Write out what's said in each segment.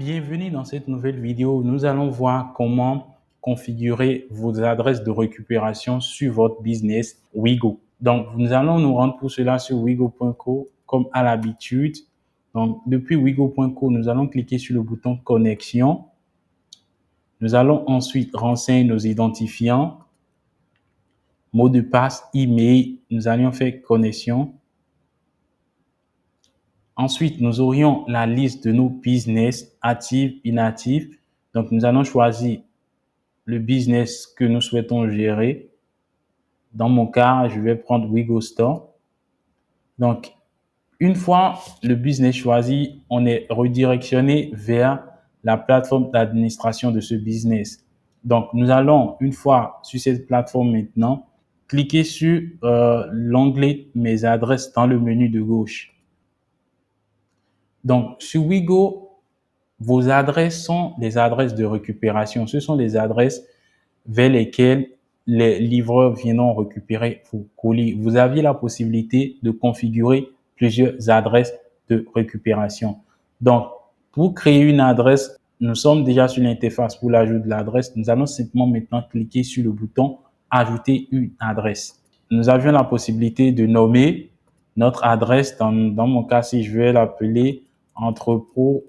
Bienvenue dans cette nouvelle vidéo. Nous allons voir comment configurer vos adresses de récupération sur votre business Wigo. Donc, nous allons nous rendre pour cela sur wigo.co comme à l'habitude. Donc, depuis wigo.co, nous allons cliquer sur le bouton connexion. Nous allons ensuite renseigner nos identifiants, mot de passe, email. Nous allons faire connexion. Ensuite, nous aurions la liste de nos business actifs, inactifs. Donc, nous allons choisir le business que nous souhaitons gérer. Dans mon cas, je vais prendre Wigo Store. Donc, une fois le business choisi, on est redirectionné vers la plateforme d'administration de ce business. Donc, nous allons, une fois sur cette plateforme maintenant, cliquer sur l'onglet Mes adresses dans le menu de gauche. Donc, sur Wigo, vos adresses sont des adresses de récupération. Ce sont des adresses vers lesquelles les livreurs viendront récupérer vos colis. Vous aviez la possibilité de configurer plusieurs adresses de récupération. Donc, pour créer une adresse, nous sommes déjà sur l'interface pour l'ajout de l'adresse. Nous allons simplement maintenant cliquer sur le bouton « Ajouter une adresse ». Nous avions la possibilité de nommer notre adresse. Dans mon cas, si je vais l'appeler entrepôt.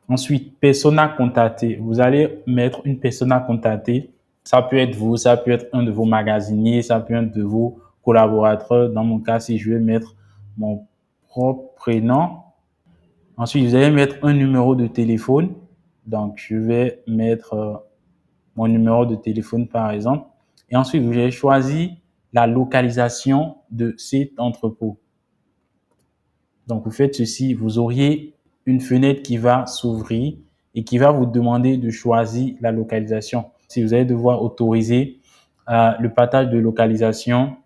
Ensuite, persona contactée. Vous allez mettre une persona contactée. Ça peut être vous, ça peut être un de vos magasiniers, ça peut être de vos collaborateurs. Dans mon cas, si je vais mettre mon propre prénom. Ensuite, vous allez mettre un numéro de téléphone. Donc, je vais mettre mon numéro de téléphone, par exemple. Et ensuite, vous allez choisir la localisation de cet entrepôt. Donc, vous faites ceci, vous auriez une fenêtre qui va s'ouvrir et qui va vous demander de choisir la localisation. Si vous allez devoir autoriser le partage de localisation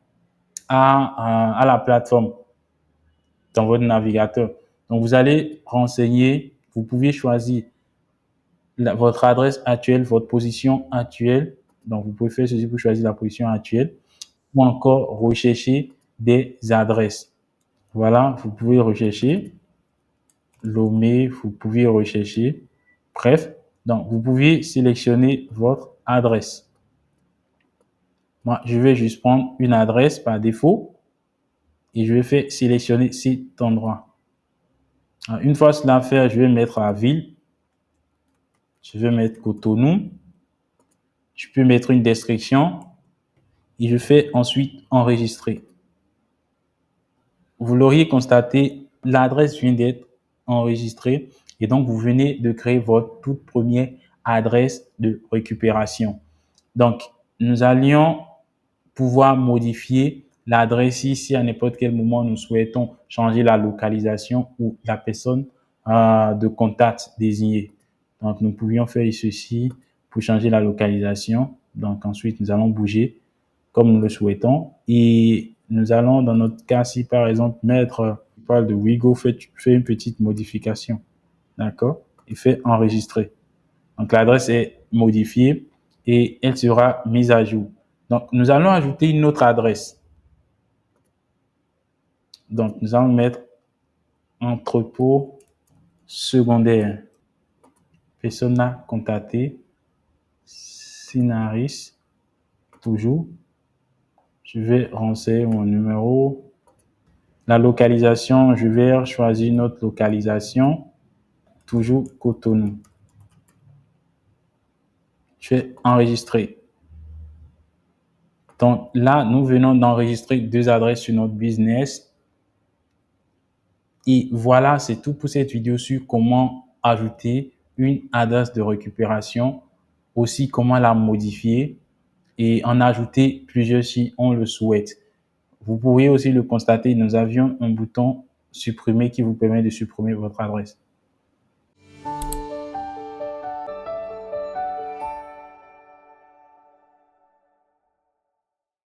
à la plateforme dans votre navigateur. Donc, vous allez renseigner, vous pouvez choisir votre adresse actuelle, votre position actuelle. Donc, vous pouvez faire ceci pour choisir la position actuelle ou encore rechercher des adresses. Voilà, vous pouvez rechercher. Lomé, vous pouvez rechercher. Bref, donc vous pouvez sélectionner votre adresse. Moi, je vais juste prendre une adresse par défaut et je vais faire sélectionner cet endroit. Alors, une fois cela fait, je vais mettre la ville. Je vais mettre Cotonou. Je peux mettre une description et je fais ensuite enregistrer. Vous l'auriez constaté, l'adresse vient d'être enregistrée et donc vous venez de créer votre toute première adresse de récupération. Donc, nous allions pouvoir modifier l'adresse ici à n'importe quel moment nous souhaitons changer la localisation ou la personne de contact désignée. Donc, nous pouvions faire ceci pour changer la localisation. Donc, ensuite, nous allons bouger comme nous le souhaitons et nous allons, dans notre cas, si par exemple, mettre, je parle de Wigo, fait une petite modification. D'accord? Et fait enregistrer. Donc, l'adresse est modifiée et elle sera mise à jour. Donc, nous allons ajouter une autre adresse. Donc, nous allons mettre entrepôt secondaire. Persona contactée. Sinaris. Toujours. Je vais renseigner mon numéro. La localisation, je vais choisir notre localisation. Toujours Cotonou. Je vais enregistrer. Donc là, nous venons d'enregistrer deux adresses sur notre business. Et voilà, c'est tout pour cette vidéo sur comment ajouter une adresse de récupération, aussi comment la modifier et en ajouter plusieurs si on le souhaite. Vous pourriez aussi le constater, nous avions un bouton supprimer qui vous permet de supprimer votre adresse.